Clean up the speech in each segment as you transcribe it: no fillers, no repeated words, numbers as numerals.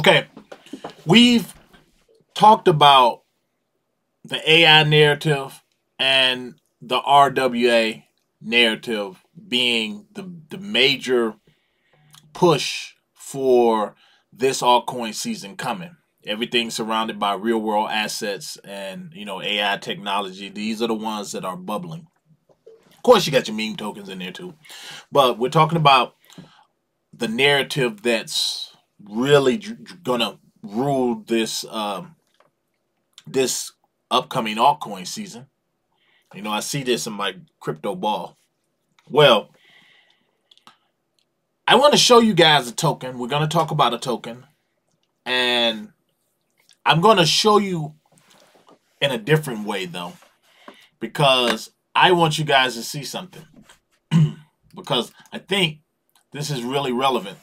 Okay, we've talked about the AI narrative and the RWA narrative being the major push for this altcoin season coming. Everything surrounded by real world assets and, you know, AI technology. These are the ones that are bubbling. Of course, you got your meme tokens in there too. But we're talking about the narrative that's really gonna rule this this upcoming altcoin season. You know, I see this in my crypto ball. Well, I want to show you guys a token. We're going to talk about a token. And I'm going to show you in a different way, though, because I want you guys to see something. Because I think this is really relevant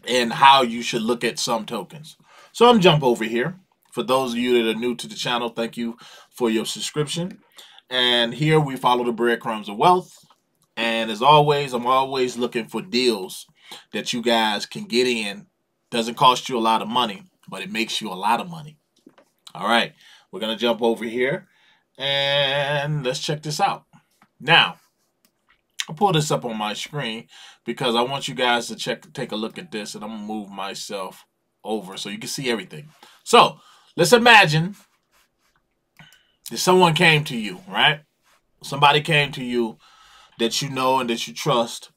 in how you should look at some tokens. So I'm jump over here. For those of you that are new to the channel, thank you for your subscription. And here we follow the breadcrumbs of wealth. And as always, I'm always looking for deals that you guys can get in. Doesn't cost you a lot of money, but it makes you a lot of money. All right, we're going to jump over here and let's check this out. Now, I'll pull this up on my screen because I want you guys to take a look at this, and I'm going to move myself over so you can see everything. So let's imagine that someone came to you, right? Somebody came to you that you know and that you trust,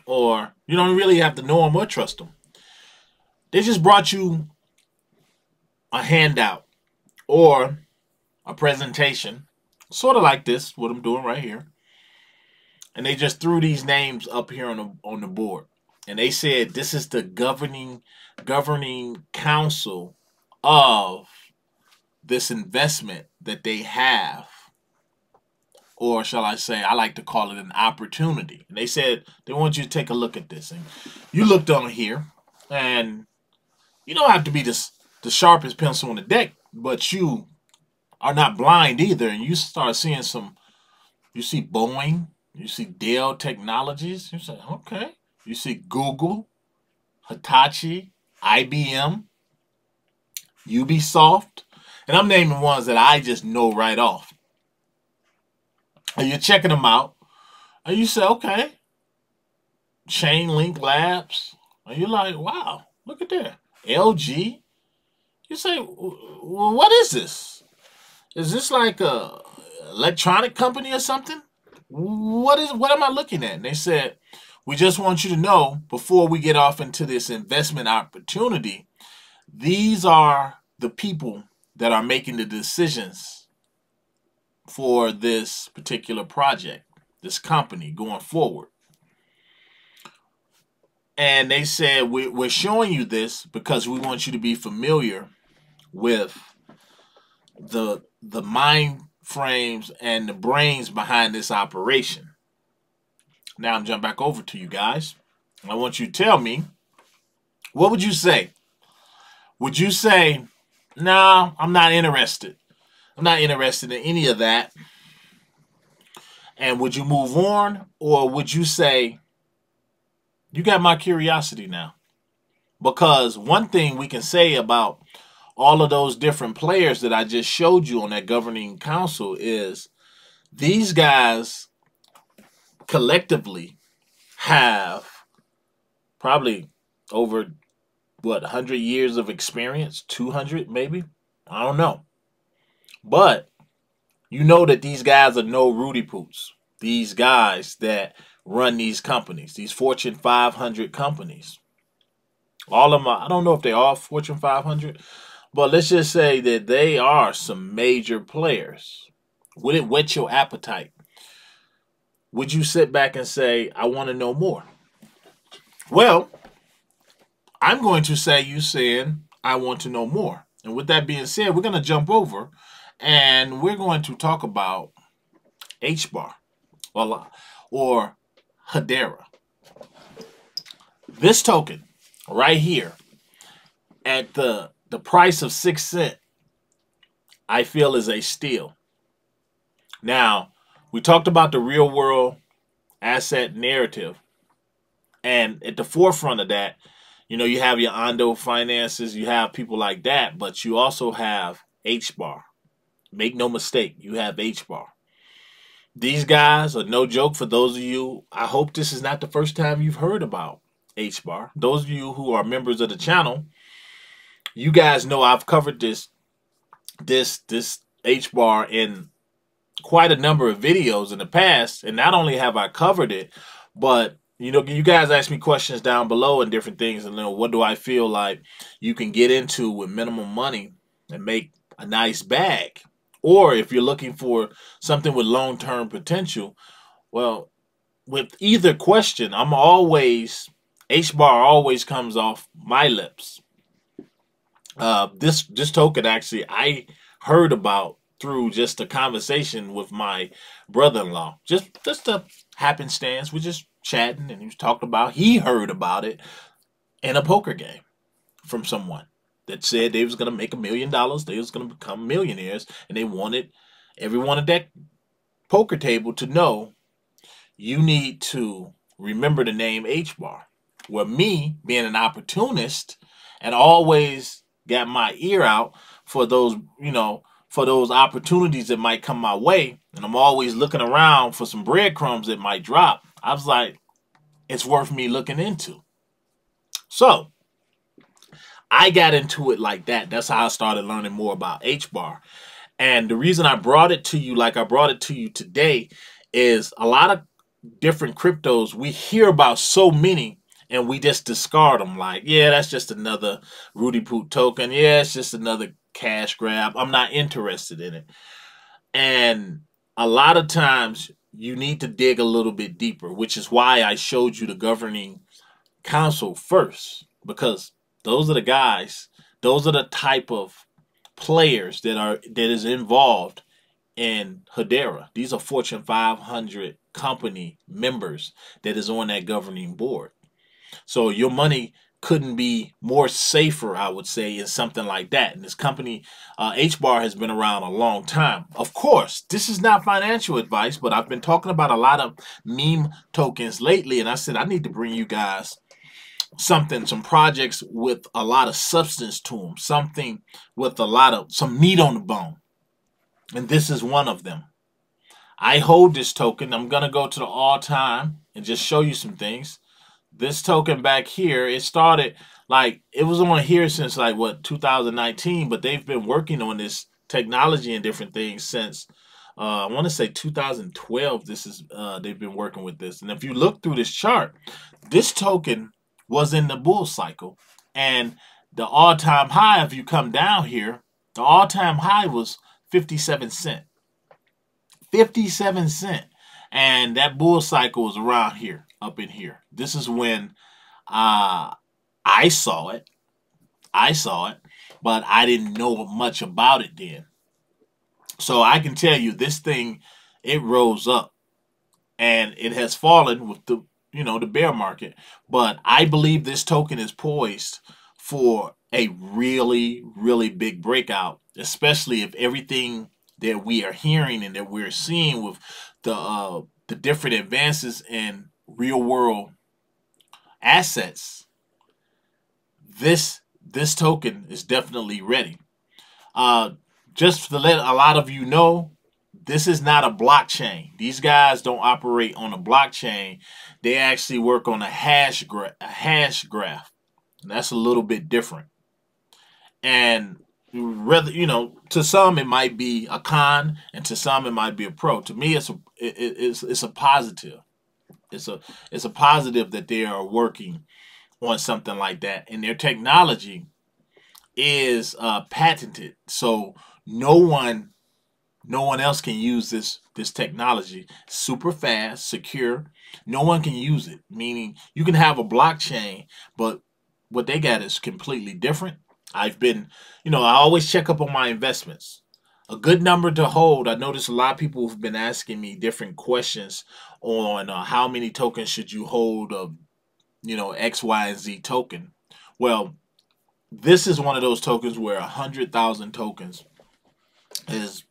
or you don't really have to know them or trust them. They just brought you a handout or a presentation, sort of like this, what I'm doing right here. And they just threw these names up here on the board. And they said this is the governing council of this investment that they have. Or shall I say, I like to call it an opportunity. And they said they want you to take a look at this. And you looked on here, and you don't have to be the sharpest pencil on the deck, but you are not blind either. And you start seeing you see Boeing, you see Dell Technologies. You say, okay. You see Google, Hitachi, IBM, Ubisoft. And I'm naming ones that I just know right off. And you're checking them out, and you say, okay, Chainlink Labs, and you're like, wow, look at that, LG. You say, well, what is this? Is this like a electronic company or something? What am I looking at? And they said, we just want you to know before we get off into this investment opportunity, these are the people that are making the decisions for this particular project, this company going forward. And they said, we're showing you this because we want you to be familiar with the mind frames and the brains behind this operation. Now I'm jumping back over to you guys. I want you to tell me, what would you say? Would you say, no, I'm not interested. I'm not interested in any of that. And would you move on? Or would you say, you got my curiosity now? Because one thing we can say about all of those different players that I just showed you on that governing council is these guys collectively have probably over, what, 100 years of experience? 200 maybe? I don't know. But you know that these guys are no Rudy Poots. These guys that run these companies, these Fortune 500 companies. All of them, I don't know if they're all Fortune 500, but let's just say that they are some major players. Would it whet your appetite? Would you sit back and say, I want to know more? Well, I'm going to say you saying, I want to know more. And with that being said, we're going to jump over and we're going to talk about HBAR or Hedera. This token right here at the price of 6 cents, I feel is a steal. Now, we talked about the real world asset narrative. And at the forefront of that, You know, you have your Ondo finances, you have people like that, but you also have HBAR. Make no mistake, you have HBAR. These guys are no joke. For those of you, I hope this is not the first time you've heard about HBAR. Those of you who are members of the channel, you guys know I've covered this HBAR in quite a number of videos in the past, and not only have I covered it, but you know, you guys ask me questions down below and different things, and you know, what do I feel like you can get into with minimum money and make a nice bag? Or if you're looking for something with long-term potential, well, with either question, HBAR always comes off my lips. This token actually I heard about through just a conversation with my brother-in-law. Just a happenstance. We're just chatting, and he was talking about, he heard about it in a poker game from someone that said they was going to make $1 million. They was going to become millionaires, and they wanted everyone at that poker table to know, you need to remember the name HBAR. Well, me being an opportunist and always got my ear out for those, you know, for those opportunities that might come my way, and I'm always looking around for some breadcrumbs that might drop, I was like, it's worth me looking into. So I got into it like that. That's how I started learning more about HBAR. And the reason I brought it to you like I brought it to you today is a lot of different cryptos, we hear about so many and we just discard them like, yeah, that's just another Rudy Poot token. Yeah, it's just another cash grab. I'm not interested in it. And a lot of times you need to dig a little bit deeper, which is why I showed you the governing council first, because those are the guys, those are the type of players that is involved in Hedera. These are Fortune 500 company members that is on that governing board. So your money couldn't be more safer, I would say, in something like that. And this company, HBAR, has been around a long time. Of course, this is not financial advice, but I've been talking about a lot of meme tokens lately, and I said I need to bring you guys some projects with a lot of substance to them, something with some meat on the bone. And this is one of them. I hold this token. I'm going to go to the all-time and just show you some things. This token back here, it started like, it was on here since like, what, 2019, but they've been working on this technology and different things since, I want to say 2012. They've been working with this. And if you look through this chart, this token was in the bull cycle. And the all-time high, if you come down here, the all-time high was 57 cents. 57 cents. And that bull cycle was around here, up in here. This is when I saw it. But I didn't know much about it then. So I can tell you this thing, it rose up. And it has fallen with the, you know, the bear market. But I believe this token is poised for a really, really big breakout, especially if everything that we are hearing and that we're seeing with the different advances in real world assets. This token is definitely ready. Just to let a lot of you know, this is not a blockchain. These guys don't operate on a blockchain. They actually work on a hash graph. And that's a little bit different. And rather, you know, to some it might be a con, and to some it might be a pro. To me, it's a positive. It's a positive that they are working on something like that, and their technology is patented. So no one else can use this technology. Super fast, secure. No one can use it. Meaning you can have a blockchain, but what they got is completely different. I've been, you know, I always check up on my investments. A good number to hold. I notice a lot of people have been asking me different questions on how many tokens should you hold of, you know, X, Y, and Z token. Well, this is one of those tokens where 100,000 tokens is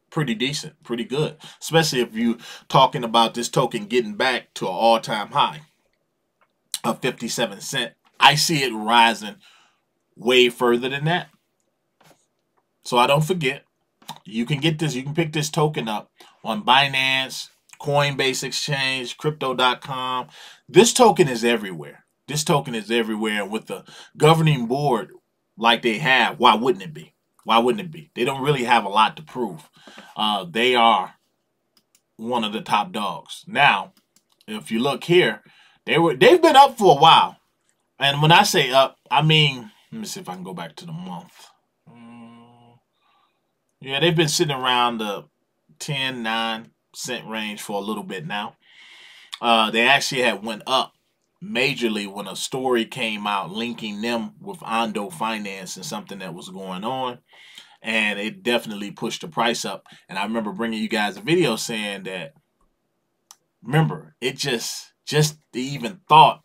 pretty decent, pretty good, especially if you're talking about this token getting back to an all-time high of 57 cents. I see it rising way further than that. So I don't forget, you can get this, you can pick this token up on Binance, Coinbase Exchange, crypto.com. This token is everywhere. This token is everywhere. And with the governing board like they have, why wouldn't it be? Why wouldn't it be? They don't really have a lot to prove. They are one of the top dogs. Now, if you look here, they've been up for a while. And when I say up, I mean, let me see if I can go back to the month. Yeah, they've been sitting around the 9 cent range for a little bit now. They actually had went up majorly when a story came out linking them with Ondo Finance and something that was going on. And it definitely pushed the price up. And I remember bringing you guys a video saying that, remember, it just the even thought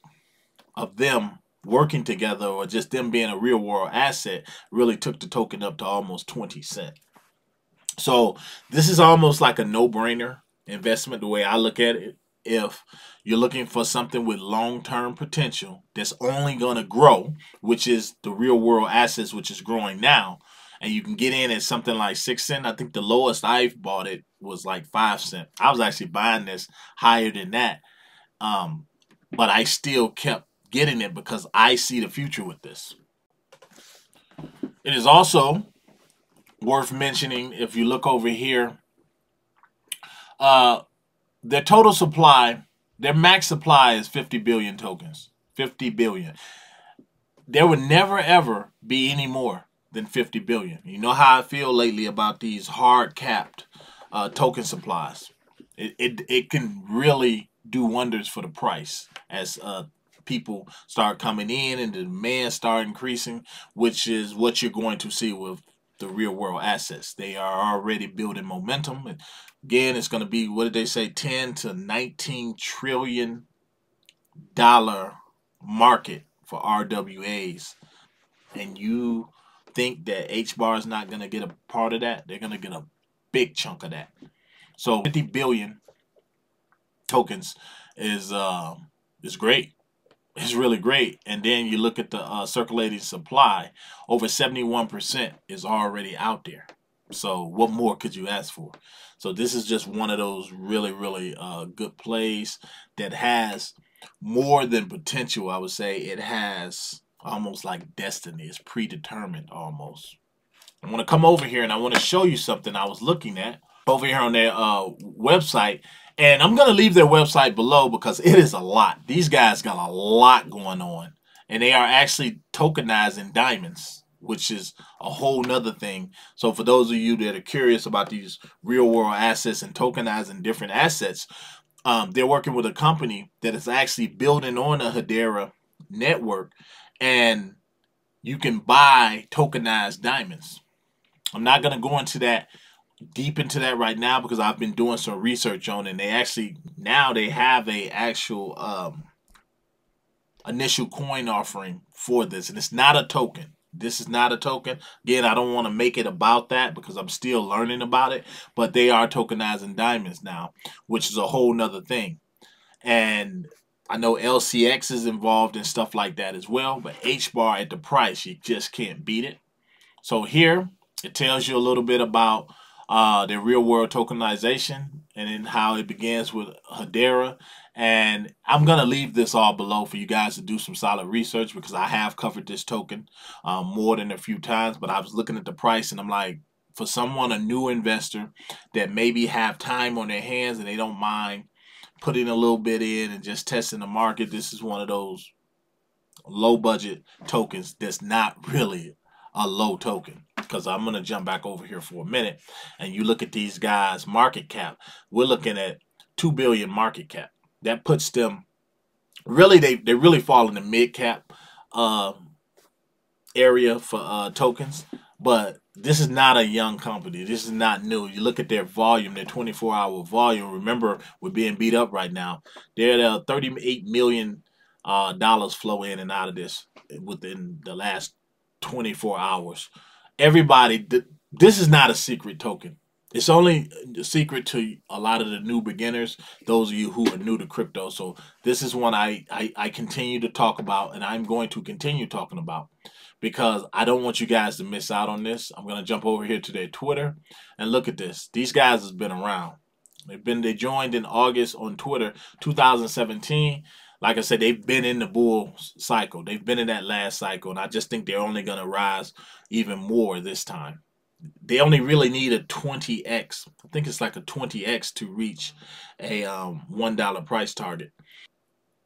of them working together or just them being a real world asset really took the token up to almost 20 cents. So this is almost like a no-brainer investment the way I look at it. If you're looking for something with long-term potential that's only going to grow, which is the real world assets, which is growing now, and you can get in at something like 6 cents. I think the lowest I've bought it was like 5 cents. I was actually buying this higher than that. But I still kept getting it because I see the future with this. It is also worth mentioning, if you look over here, their total supply, their max supply is 50 billion tokens. 50 billion. There would never, ever be any more than 50 billion. You know how I feel lately about these hard-capped token supplies. It can really do wonders for the price as people start coming in and the demand start increasing, which is what you're going to see with the real world assets. They are already building momentum. And again, it's going to be, what did they say, 10 to 19 trillion dollar market for RWAs. And you think that HBAR is not going to get a part of that? They're going to get a big chunk of that. So 50 billion tokens is great. It's really great. And then you look at the circulating supply, over 71% is already out there. So what more could you ask for? So this is just one of those really, really good plays that has more than potential. I would say it has almost like destiny. It's predetermined almost. I want to come over here and I want to show you something I was looking at over here on their website. And I'm going to leave their website below because it is a lot. These guys got a lot going on. And they are actually tokenizing diamonds, which is a whole nother thing. So for those of you that are curious about these real world assets and tokenizing different assets, they're working with a company that is actually building on a Hedera network. And you can buy tokenized diamonds. I'm not going to go into that deep into that right now because I've been doing some research on it. And they actually now they have a actual initial coin offering for this, and it's not a token. This is not a token. Again, I don't want to make it about that because I'm still learning about it, but they are tokenizing diamonds now, which is a whole nother thing. And I know LCX is involved in stuff like that as well, but HBAR at the price, you just can't beat it. So here it tells you a little bit about the real world tokenization and then how it begins with Hedera. And I'm going to leave this all below for you guys to do some solid research because I have covered this token more than a few times. But I was looking at the price and I'm like, for someone, a new investor that maybe have time on their hands and they don't mind putting a little bit in and just testing the market, this is one of those low budget tokens that's not really a low token. Because I'm going to jump back over here for a minute and you look at these guys' market cap. We're looking at 2 billion market cap. That puts them really, they really fall in the mid cap area for tokens. But this is not a young company. This is not new. You look at their volume, their 24-hour volume. Remember, we're being beat up right now. They're at $38 million flow in and out of this within the last 24 hours. Everybody, this is not a secret token. It's only a secret to a lot of the new beginners, those of you who are new to crypto. So this is one I continue to talk about, and I'm going to continue talking about because I don't want you guys to miss out on this. I'm going to jump over here to their Twitter and look at this. These guys has been around. They joined in August on Twitter 2017. Like I said, they've been in the bull cycle. They've been in that last cycle, and I just think they're only going to rise even more this time. They only really need a 20x. I think it's like a 20x to reach a $1 price target.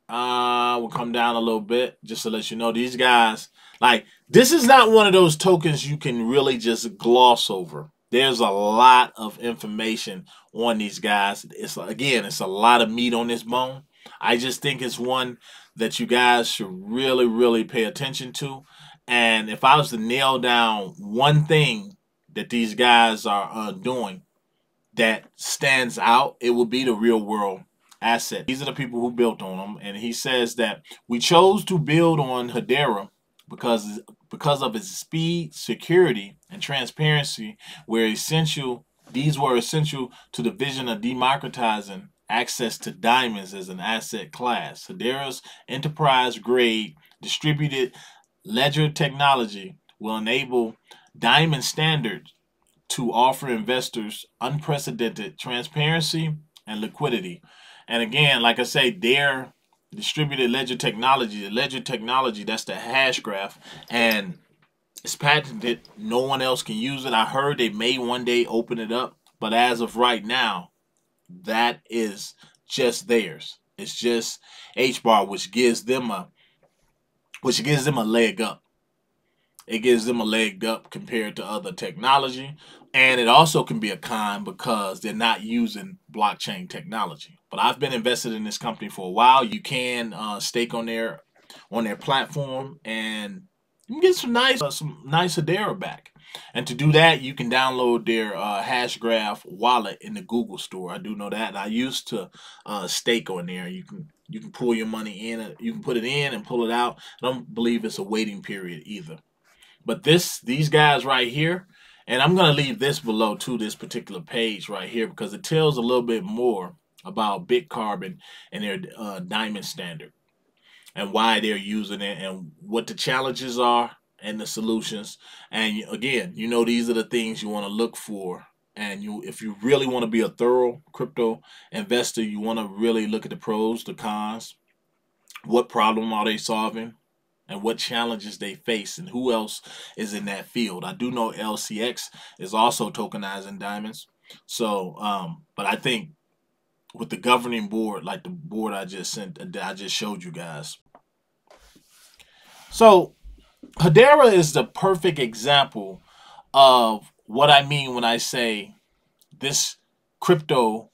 We'll come down a little bit just to let you know these guys, like, this is not one of those tokens you can really just gloss over. There's a lot of information on these guys. It's a lot of meat on this bone. I just think it's one that you guys should really, really pay attention to. And if I was to nail down one thing that these guys are doing that stands out, it would be the real world asset. These are the people who built on them. And he says that we chose to build on Hedera because of its speed, security, and transparency were essential. These were essential to the vision of democratizing access to diamonds as an asset class. Hedera's enterprise-grade distributed ledger technology will enable diamond standards to offer investors unprecedented transparency and liquidity. And again, like I say, their distributed ledger technology, the ledger technology, that's the hash graph, and it's patented. No one else can use it. I heard they may one day open it up, but as of right now, that is just theirs. It's just HBAR, which gives them a leg up. It gives them a leg up compared to other technology. And it also can be a con because they're not using blockchain technology. But I've been invested in this company for a while. You can stake on their platform, and you can get some nice Hedera back. And to do that, you can download their Hashgraph wallet in the Google store. I do know that. And I used to stake on there. You can pull your money in. You can put it in and pull it out. I don't believe it's a waiting period either. But these guys right here, and I'm going to leave this below to this particular page right here because it tells a little bit more about Bitcarbon and their diamond standard and why they're using it and what the challenges are and the solutions. And again, these are the things you want to look for. And if you really want to be a thorough crypto investor, you want to really look at the pros, the cons, what problem are they solving, and what challenges they face, and who else is in that field. I do know LCX is also tokenizing diamonds. So, but I think with the governing board, like the board I just showed you guys. So, Hedera is the perfect example of what I mean when I say this crypto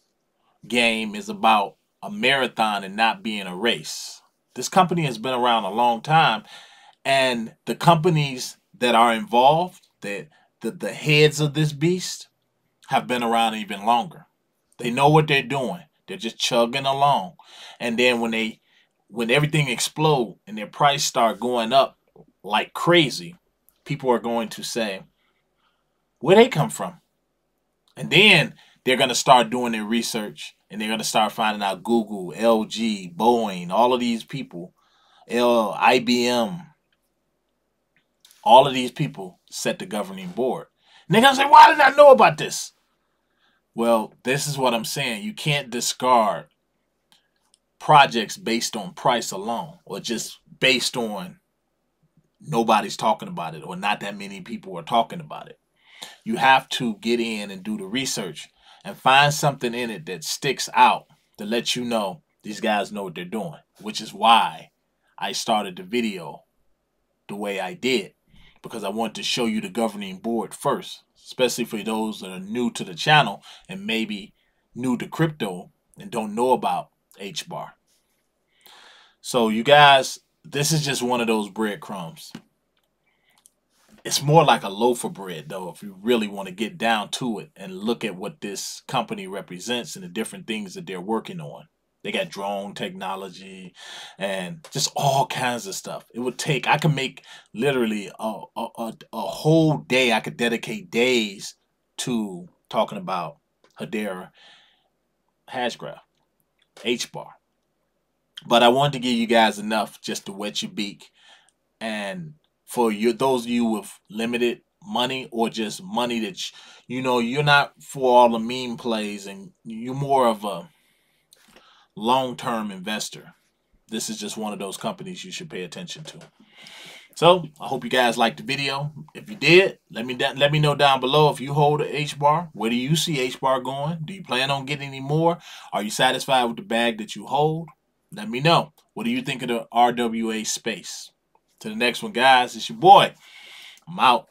game is about a marathon and not being a race. This company has been around a long time, and the companies that are involved, the heads of this beast, have been around even longer. They know what they're doing. They're just chugging along. And then when everything explodes and their price start going up like crazy, people are going to say, where they come from? And then they're going to start doing their research, and they're going to start finding out Google, LG, Boeing, all of these people, IBM, all of these people set the governing board. And they're going to say, why did I know about this? Well, this is what I'm saying. You can't discard projects based on price alone, or just based on nobody's talking about it or not that many people are talking about it. You have to get in and do the research and find something in it that sticks out to let you know these guys know what they're doing, which is why I started the video the way I did, because I want to show you the governing board first, especially for those that are new to the channel and maybe new to crypto and don't know about HBAR. So you guys, this is just one of those breadcrumbs. It's more like a loaf of bread, though, if you really want to get down to it and look at what this company represents and the different things that they're working on. They got drone technology and just all kinds of stuff. It would take, I could make literally a whole day. I could dedicate days to talking about Hedera Hashgraph, HBAR. But I wanted to give you guys enough just to wet your beak. And for those of you with limited money, or just money that you're not for all the meme plays and you're more of a long-term investor, this is just one of those companies you should pay attention to. So I hope you guys liked the video. If you did, let me know down below if you hold a HBAR. Where do you see HBAR going? Do you plan on getting any more? Are you satisfied with the bag that you hold? Let me know. What do you think of the RWA space? To the next one, guys. It's your boy. I'm out.